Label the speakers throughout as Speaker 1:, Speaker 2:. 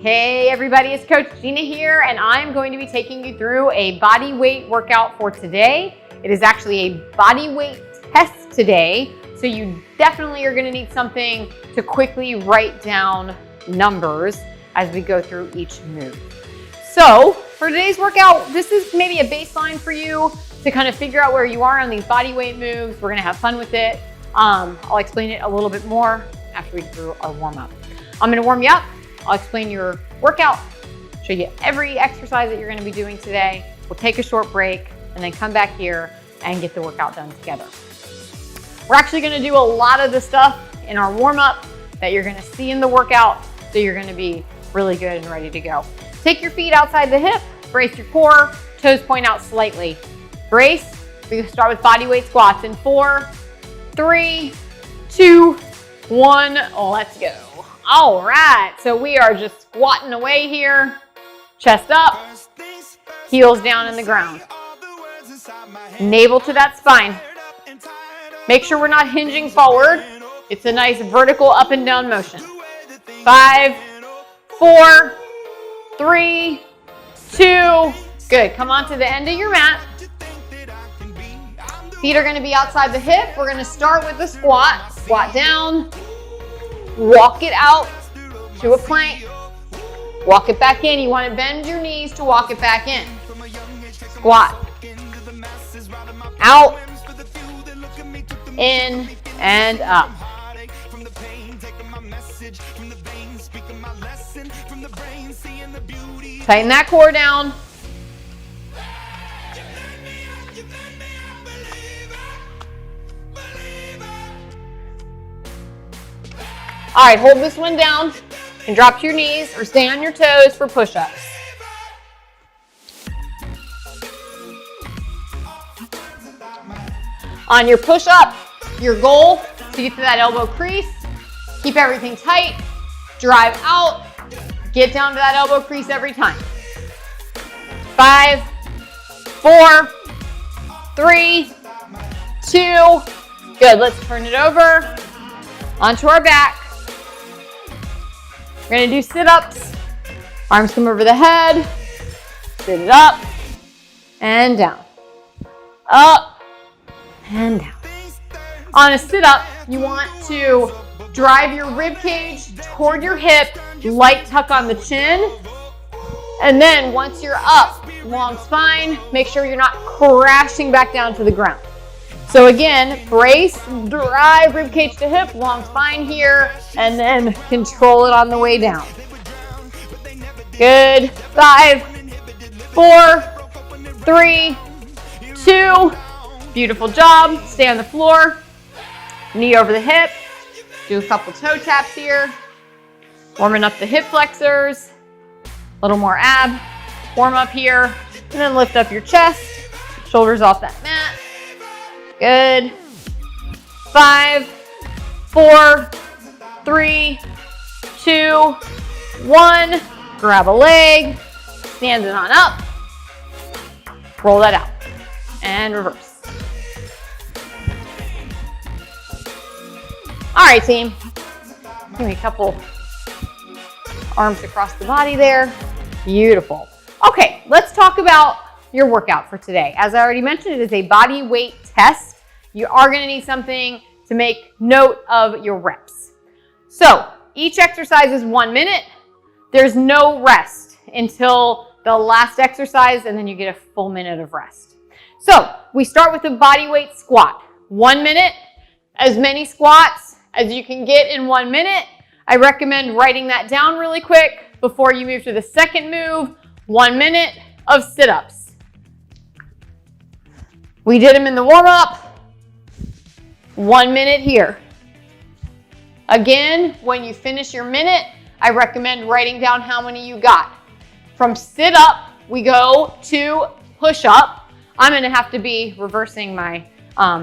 Speaker 1: Hey everybody, it's Coach Gina here, and I'm going to be taking you through a body weight workout for today. It is actually a body weight test today, so you definitely are going to need something to quickly write down numbers as we go through each move. So for today's workout, this is maybe a baseline for you to kind of figure out where you are on these body weight moves. We're going to have fun with it. I'll explain it a little bit more after we do our warm up. I'm going to warm you up. I'll explain your workout, show you every exercise that you're going to be doing today. We'll take a short break and then come back here and get the workout done together. We're actually going to do a lot of the stuff in our warm up that you're going to see in the workout, so you're going to be really good and ready to go. Take your feet outside the hip, brace your core, toes point out slightly. Brace. We start with body weight squats in 4, 3, 2, 1. Let's go. All right, so we are just squatting away here. Chest up, heels down in the ground. Navel to that spine. Make sure we're not hinging forward. It's a nice vertical up and down motion. 5, 4, 3, 2. Good, come on to the end of your mat. Feet are gonna be outside the hip. We're gonna start with the squat. Squat down. Walk it out to a plank. Walk it back in. You want to bend your knees to walk it back in. Squat. Out. In and up. Tighten that core down. All right, hold this one down and drop to your knees or stay on your toes for push-ups. On your push-up, your goal to get to that elbow crease. Keep everything tight, drive out, get down to that elbow crease every time. 5, 4, 3, 2. Good, let's turn it over onto our back. We're gonna do sit-ups. Arms come over the head. Sit it up and down. Up and down. On a sit-up, you want to drive your rib cage toward your hip, light tuck on the chin. And then once you're up, long spine, make sure you're not crashing back down to the ground. So again, brace, drive rib cage to hip, long spine here, and then control it on the way down. Good. 5, 4, 3, 2. Beautiful job. Stay on the floor. Knee over the hip. Do a couple toe taps here. Warming up the hip flexors. A little more ab. Warm up here. And then lift up your chest. Shoulders off that mat. Good. 5, 4, 3, 2, 1. Grab a leg, stand it on up, roll that out, and reverse. All right, team. Give me a couple arms across the body there. Beautiful. Okay, let's talk about your workout for today. As I already mentioned, it is a body weight test. You are going to need something to make note of your reps. So each exercise is 1 minute. There's no rest until the last exercise, and then you get a full minute of rest. So we start with a body weight squat. 1 minute, as many squats as you can get in 1 minute. I recommend writing that down really quick before you move to the second move. 1 minute of sit-ups. We did them in the warm-up. 1 minute here. Again, when you finish your minute, I recommend writing down how many you got. From sit-up, we go to push-up. I'm gonna have to be reversing my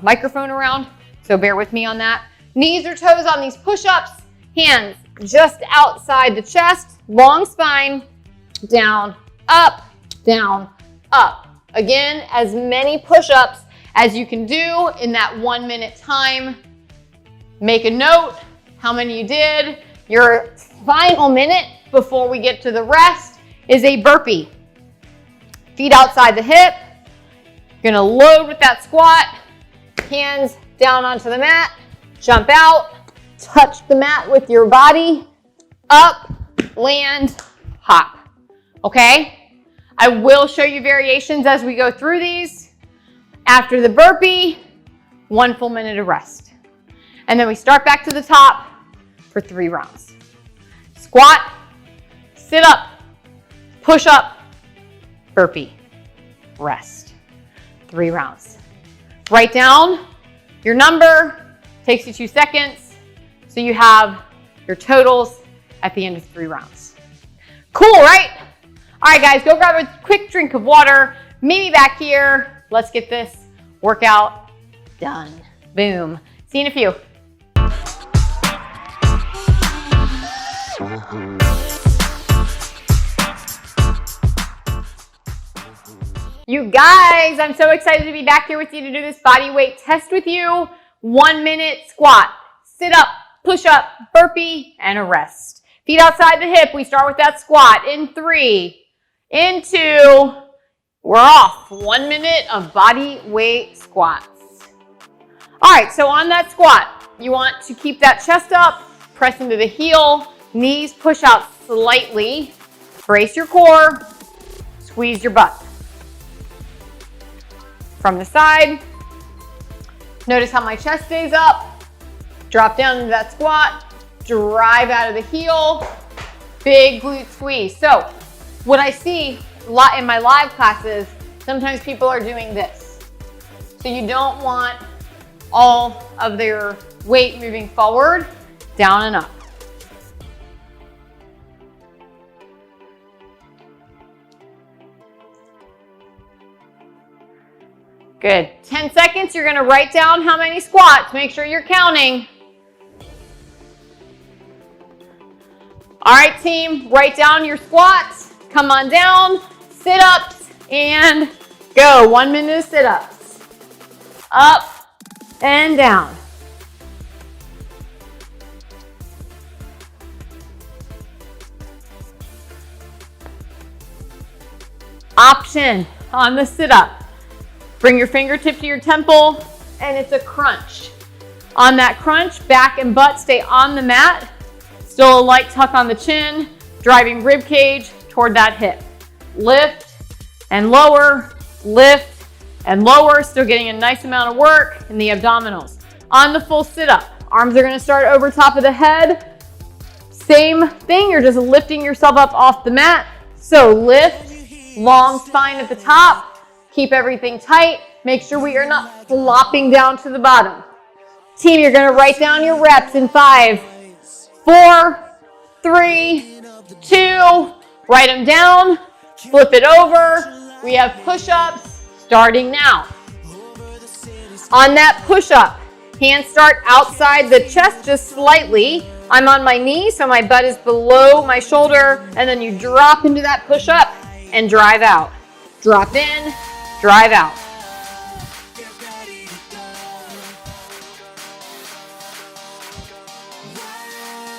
Speaker 1: microphone around, so bear with me on that. Knees or toes on these push-ups, hands just outside the chest, long spine, down, up, down, up. Again, as many push-ups as you can do in that 1 minute time. Make a note how many you did. Your final minute before we get to the rest is a burpee. Feet outside the hip. You're gonna load with that squat. Hands down onto the mat. Jump out. Touch the mat with your body. Up, land, hop. Okay? I will show you variations as we go through these. After the burpee, 1 full minute of rest. And then we start back to the top for 3 rounds. Squat, sit up, push up, burpee, rest. 3 rounds. Write down your number, takes you 2 seconds, so you have your totals at the end of 3 rounds. Cool, right? All right, guys, go grab a quick drink of water. Meet me back here. Let's get this workout done. Boom. See you in a few. You guys, I'm so excited to be back here with you to do this body weight test with you. 1 minute squat, sit up, push up, burpee, and a rest. Feet outside the hip. We start with that squat in 3, in 2, we're off. 1 minute of body weight squats. All right, so on that squat, you want to keep that chest up, press into the heel, knees push out slightly, brace your core, squeeze your butt. From the side, notice how my chest stays up, drop down into that squat, drive out of the heel, big glute squeeze. So what I see a lot in my live classes, sometimes people are doing this. So you don't want all of their weight moving forward, down and up. Good. 10 seconds, you're gonna write down how many squats. Make sure you're counting. All right, team, write down your squats. Come on down, sit-ups, and go. 1 minute of sit-ups. Up and down. Option on the sit-up. Bring your fingertip to your temple, and it's a crunch. On that crunch, back and butt stay on the mat. Still a light tuck on the chin, driving rib cage toward that hip. Lift and lower, lift and lower. Still getting a nice amount of work in the abdominals. On the full sit-up, arms are gonna start over top of the head. Same thing, you're just lifting yourself up off the mat. So lift, long spine at the top. Keep everything tight. Make sure we are not flopping down to the bottom. Team, you're gonna write down your reps in 5, 4, 3, 2. Write them down, flip it over. We have push-ups starting now. On that push-up, hands start outside the chest just slightly. I'm on my knee, so my butt is below my shoulder, and then you drop into that push-up and drive out. Drop in, drive out.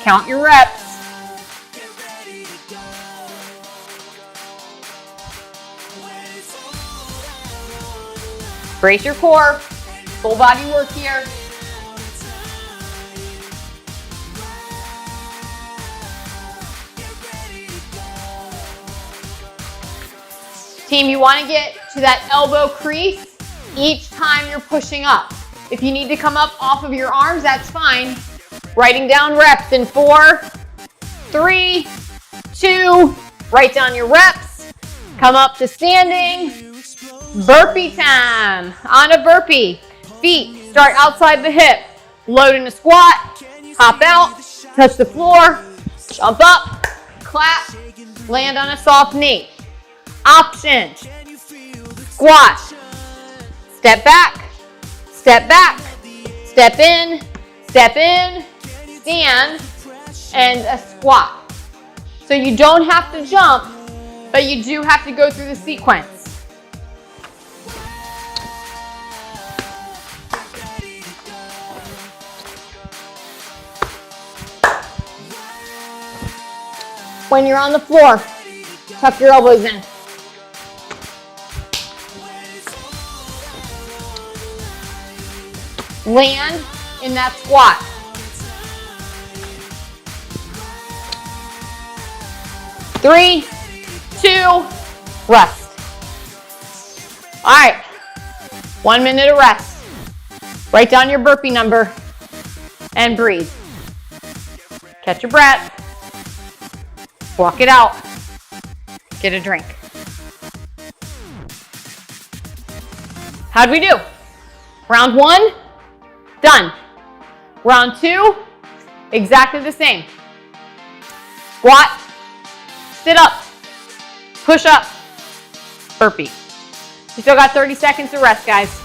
Speaker 1: Count your reps. Brace your core. Full body work here. Team, you want to get to that elbow crease each time you're pushing up. If you need to come up off of your arms, that's fine. Writing down reps in 4, 3, 2. Write down your reps. Come up to standing. Burpee time. On a burpee. Feet start outside the hip. Load in a squat. Hop out. Touch the floor. Jump up. Clap. Land on a soft knee. Option. Squat. Step back. Step back. Step in. Step in. Stand. And a squat. So you don't have to jump, but you do have to go through the sequence. When you're on the floor, tuck your elbows in. Land in that squat. Three, two, rest. All right, 1 minute of rest. Write down your burpee number and breathe. Catch your breath. Walk it out. Get a drink. How'd we do? Round 1, done. Round 2, exactly the same. Squat, sit up, push up, burpee. You still got 30 seconds to rest, guys.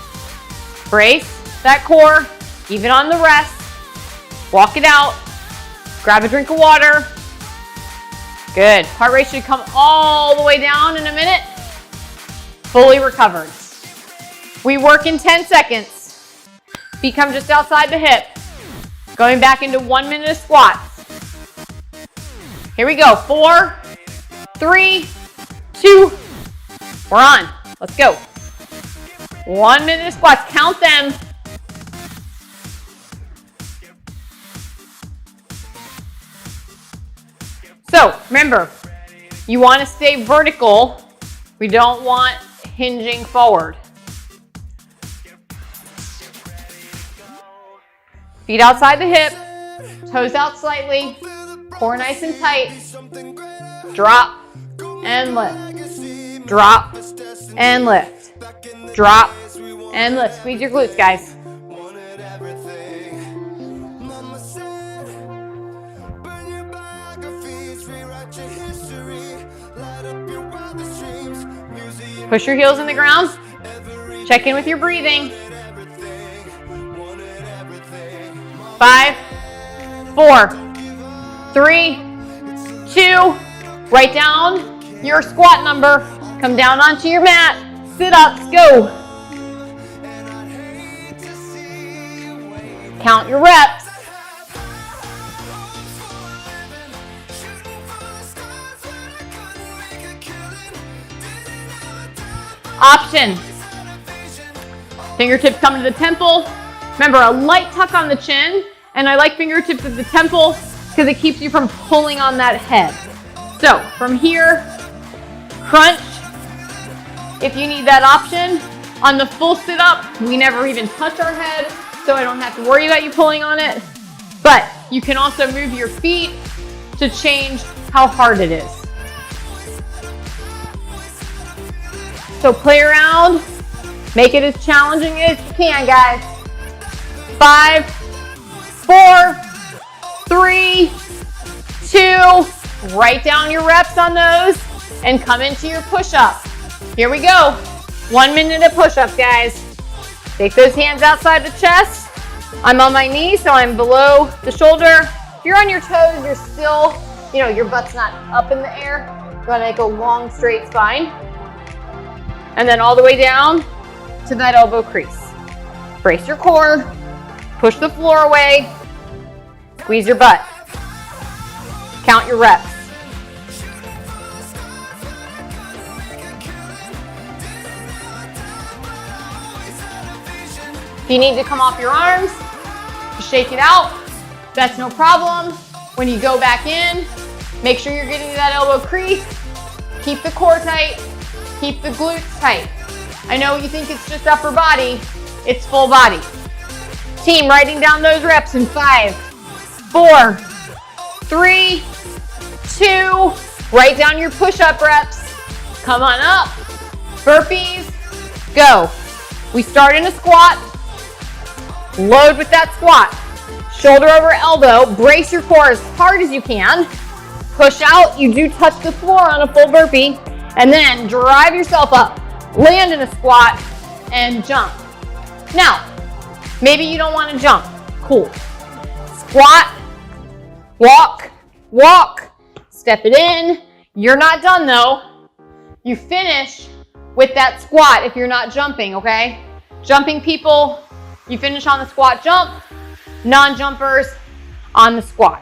Speaker 1: Brace that core, even on the rest. Walk it out. Grab a drink of water. Good. Heart rate should come all the way down in a minute. Fully recovered. We work in 10 seconds. Feet come just outside the hip. Going back into 1 minute of squats. Here we go. 4, 3, 2. We're on. Let's go. 1 minute of squats. Count them. So remember, you want to stay vertical. We don't want hinging forward. Feet outside the hip, toes out slightly, core nice and tight. Drop and lift. Drop and lift. Drop and lift. Squeeze your glutes, guys. Push your heels in the ground. Check in with your breathing. 5, 4, 3, 2. Write down your squat number. Come down onto your mat. Sit ups. Go. Count your reps. Option. Fingertips come to the temple. Remember, a light tuck on the chin, and I like fingertips at the temple because it keeps you from pulling on that head. So from here, crunch. If you need that option, on the full sit up, we never even touch our head, so I don't have to worry about you pulling on it. But you can also move your feet to change how hard it is. So play around, make it as challenging as you can, guys. 5, 4, 3, 2, write down your reps on those and come into your push-up. Here we go. 1 minute of push-up, guys. Take those hands outside the chest. I'm on my knee, so I'm below the shoulder. If you're on your toes, you're still, your butt's not up in the air. You wanna make a long, straight spine. And then all the way down to that elbow crease. Brace your core, push the floor away, squeeze your butt. Count your reps. If you need to come off your arms, to shake it out, that's no problem. When you go back in, make sure you're getting to that elbow crease. Keep the core tight. Keep the glutes tight. I know you think it's just upper body, it's full body. Team, writing down those reps in 5, 4, 3, 2. Write down your push-up reps. Come on up. Burpees. Go. We start in a squat. Load with that squat. Shoulder over elbow. Brace your core as hard as you can. Push out. You do touch the floor on a full burpee. And then drive yourself up, land in a squat, and jump. Now, maybe you don't want to jump. Cool. Squat, walk, walk, step it in. You're not done though. You finish with that squat if you're not jumping, okay? Jumping people, you finish on the squat jump. Non-jumpers on the squat.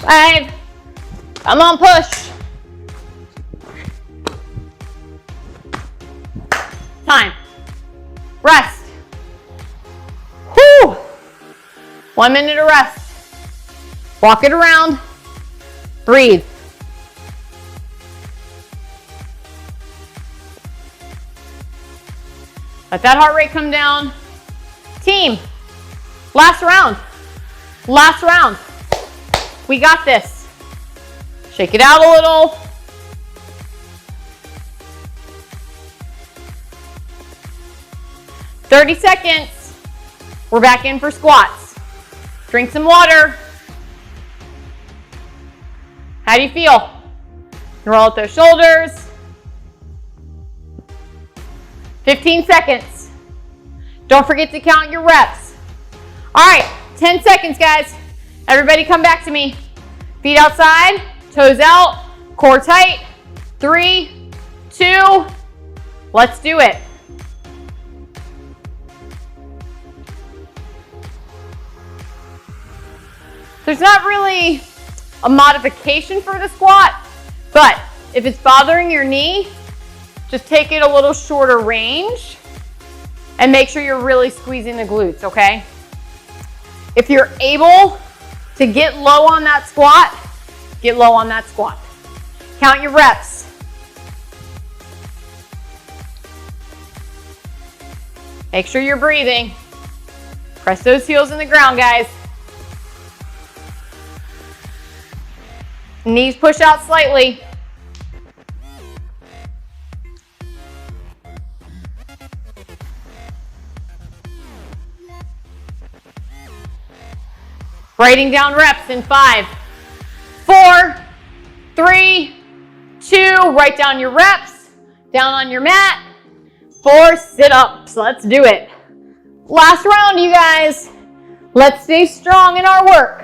Speaker 1: 5. Come on, push. Time. Rest. Whew. 1 minute of rest. Walk it around. Breathe. Let that heart rate come down. Team, last round. Last round. We got this. Shake it out a little. "30 seconds. We're back in for squats. Drink some water. How do you feel? Roll out those shoulders. 15 seconds. Don't forget to count your reps. All right, 10 seconds, guys. Everybody come back to me. Feet outside, toes out, core tight. 3, 2, let's do it. There's not really a modification for the squat, but if it's bothering your knee, just take it a little shorter range and make sure you're really squeezing the glutes, okay? If you're able to get low on that squat, get low on that squat. Count your reps. Make sure you're breathing. Press those heels in the ground, guys. Knees push out slightly. Writing down reps in 5, 4, 3, 2. Write down your reps. Down on your mat. 4 sit-ups. Let's do it. Last round, you guys. Let's stay strong in our work.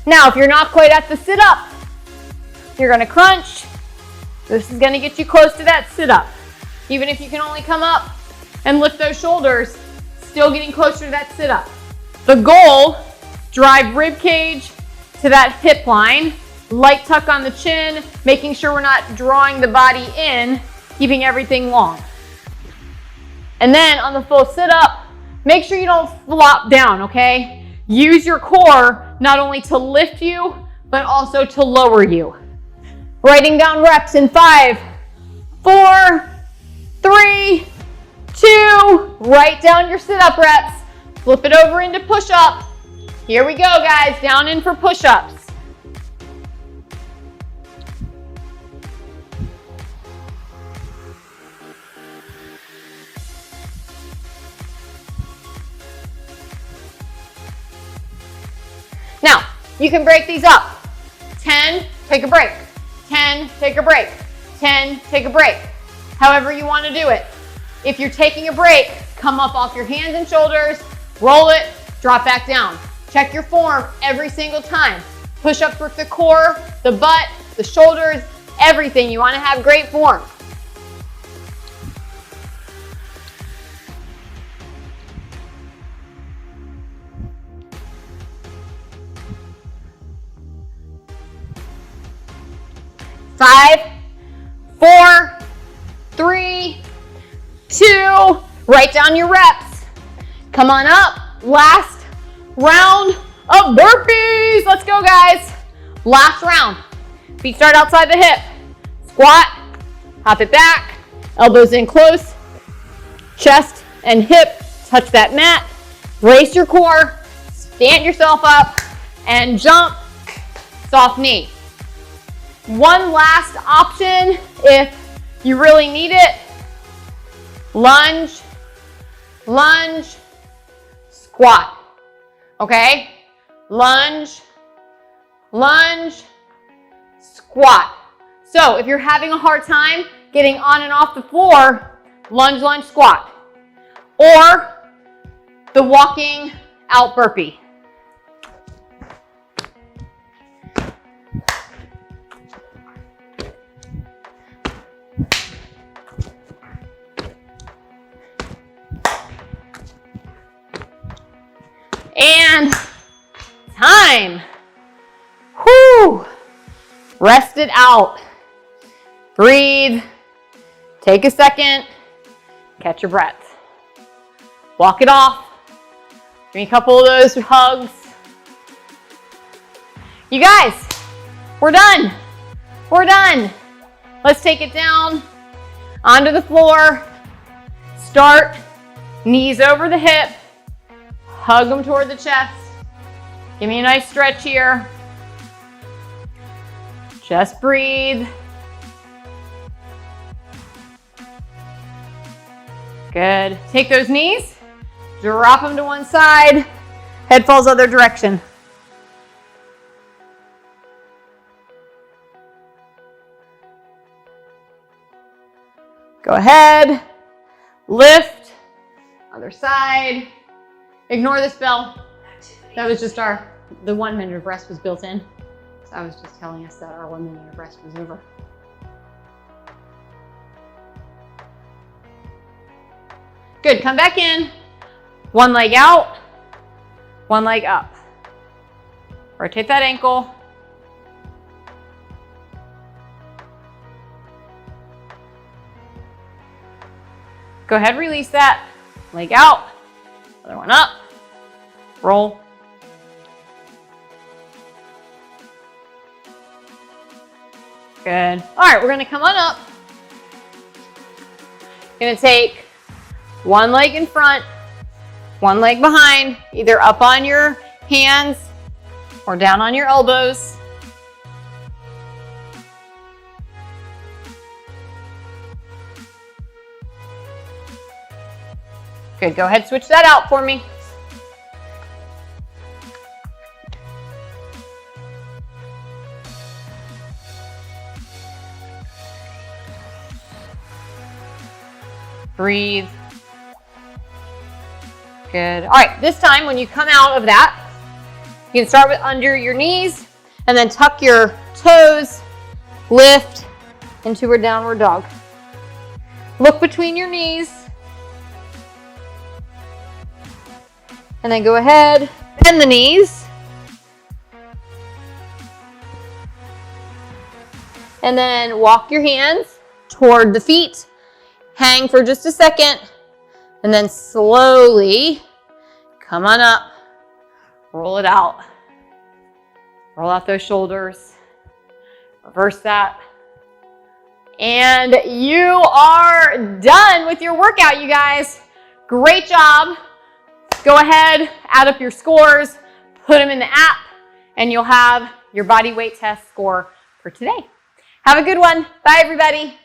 Speaker 1: Now, if you're not quite at the sit-up, you're gonna crunch. This is gonna get you close to that sit-up. Even if you can only come up and lift those shoulders, still getting closer to that sit-up. The goal, drive rib cage to that hip line, light tuck on the chin, making sure we're not drawing the body in, keeping everything long. And then on the full sit-up, make sure you don't flop down, okay? Use your core not only to lift you, but also to lower you. Writing down reps in 5, 4, 3, 2. Write down your sit-up reps. Flip it over into push-up. Here we go, guys. Down in for push-ups. Now, you can break these up. 10, take a break. 10, take a break. 10, take a break. However you want to do it. If you're taking a break, come up off your hands and shoulders, roll it, drop back down. Check your form every single time. Push-ups work the core, the butt, the shoulders, everything. You want to have great form. Five, 4, 3, 2. Write down your reps. Come on up. Last round of burpees. Let's go, guys. Last round. Feet start outside the hip. Squat. Hop it back. Elbows in close. Chest and hip touch that mat. Brace your core. Stand yourself up and jump. Soft knee. One last option if you really need it. Lunge, lunge, squat. Okay? Lunge, lunge, squat. So if you're having a hard time getting on and off the floor, lunge, lunge, squat. Or the walking out burpee. and time. Whoo! Rest it out. Breathe. Take a second. Catch your breath. Walk it off. Give me a couple of those hugs. You guys, we're done. We're done. Let's take it down onto the floor. Start knees over the hip. Hug them toward the chest. Give me a nice stretch here. Just breathe. Good. Take those knees, drop them to one side, head falls other direction. Go ahead, lift, other side. Ignore this bell. That was just the 1 minute of rest was built in. So I was just telling us that our 1 minute of rest was over. Good, come back in. One leg out, one leg up. Rotate that ankle. Go ahead, release that. Leg out, other one up, roll. Good. All right, we're gonna come on up. Gonna take one leg in front, one leg behind, either up on your hands or down on your elbows. Good, go ahead, switch that out for me. Breathe. Good. All right, this time when you come out of that, you can start with under your knees and then tuck your toes, lift into a downward dog. Look between your knees. And then go ahead, bend the knees. And then walk your hands toward the feet. Hang for just a second. And then slowly come on up. Roll it out. Roll out those shoulders. Reverse that. And you are done with your workout, you guys. Great job. Go ahead, add up your scores, put them in the app, and you'll have your body weight test score for today. Have a good one. Bye, everybody.